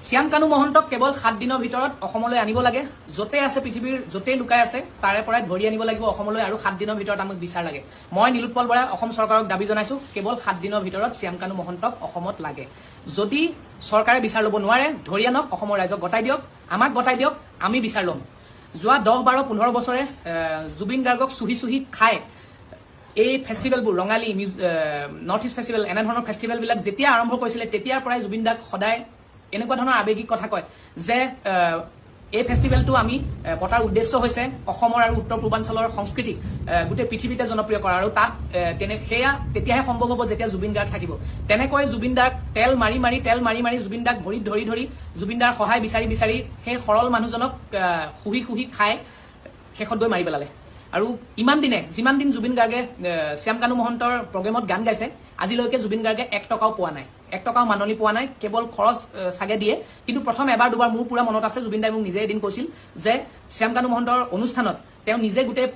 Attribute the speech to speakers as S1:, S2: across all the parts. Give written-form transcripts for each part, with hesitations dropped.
S1: শ্যাম কানু মহন্তক কেৱল 7 দিনৰ ভিতৰত অসমলৈ আনিব লাগে। য'তে আছে পৃথিৱীৰ য'তে লুকাই আছে তাৰে পৰাই ধৰি আনিব লাগিব অসমলৈ আৰু 7 দিনৰ ভিতৰত আমাক বিচাৰ লাগে। মই নীলোৎপল বৰাই অসম চৰকাৰক দাবী জনাইছো কেৱল 7 দিনৰ ভিতৰত শ্যাম কানু মহন্তক অসমত লাগে। যদি চৰকাৰে বিচাৰ ল'ব নোৱাৰে ধৰি আনক, অসমৰ ৰাইজক গতাই দিয়ক, আমাক গতাই দিয়ক, আমি বিচাৰ ল'ম। যোৱা 10, 12, 15 বছৰে জুবিন গাৰ্গক চুহি খাই এই ফেষ্টিভেলবোৰ ৰঙালী নৰ্থ ইষ্ট ফেষ্টিভেল এনেধৰণৰ ফেষ্টিভেলবিলাক যেতিয়া আৰম্ভ কৰিছিলে তেতিয়াৰ পৰাই জুবিন দাক সদায় এনেকুৱা ধৰণৰ আৱেগিক কথা কয় যে এই ফেষ্টিভেলটো আমি পতাৰ উদ্দেশ্য হৈছে অসমৰ আৰু উত্তৰ পূৰ্বাঞ্চলৰ সংস্কৃতিক গোটেই পৃথিৱীতে জনপ্ৰিয় কৰা আৰু তাত তেতিয়াহে সম্ভৱ হ'ব যেতিয়া জুবিন গাৰ্গ থাকিব। তেনেকৈ জুবিন দাক তেল মাৰি মাৰি জুবিন দাক ভৰিত ধৰি জুবিন দাৰ সহায় বিচাৰি সেই সৰল মানুহজনক শুহি খাই শেষত গৈ মাৰি পেলালে। আৰু যিমান দিন জুবিন গাৰ্গে শ্যাম কানু মহন্তৰ প্ৰগ্ৰেমত গান গাইছে আজিলৈকে জুবিন গাৰ্গে 1 টকাও পোৱা নাই, 1 টকাও মাননি পোৱা নাই, কেৱল খৰচ চাগে দিয়ে। কিন্তু প্ৰথম এবাৰ দুবাৰ মোৰ পুৰা মনত আছে জুবিন দাই মোক নিজে এদিন কৈছিল যে শ্যাম কানু মহন্তৰ অনুষ্ঠানত তেওঁ নিজে গোটেই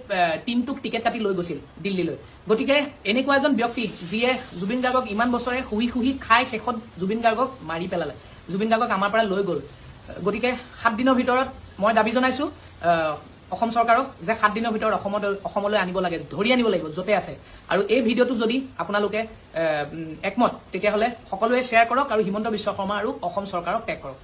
S1: টিমটোক টিকেট কাটি লৈ গৈছিল দিল্লীলৈ। গতিকে এনেকুৱা এজন ব্যক্তি যিয়ে জুবিন গাৰ্গক ইমান বছৰে শুহি খাই শেষত জুবিন গাৰ্গক মাৰি পেলালে, জুবিন গাৰ্গক আমাৰ পৰা লৈ গ'ল। গতিকে 7 দিনৰ ভিতৰত মই দাবী জনাইছো অসম চৰকাৰক যে 7 দিনৰ ভিতৰত অসমলৈ আনিব লাগে, ধৰি আনিব লাগিব য'তে আছে। আৰু এই ভিডিঅ'টো যদি আপোনালোকে একমত তেতিয়াহ'লে সকলোৱে শ্বেয়াৰ কৰক আৰু হিমন্ত বিশ্ব শৰ্মা আৰু অসম চৰকাৰক টেগ কৰক।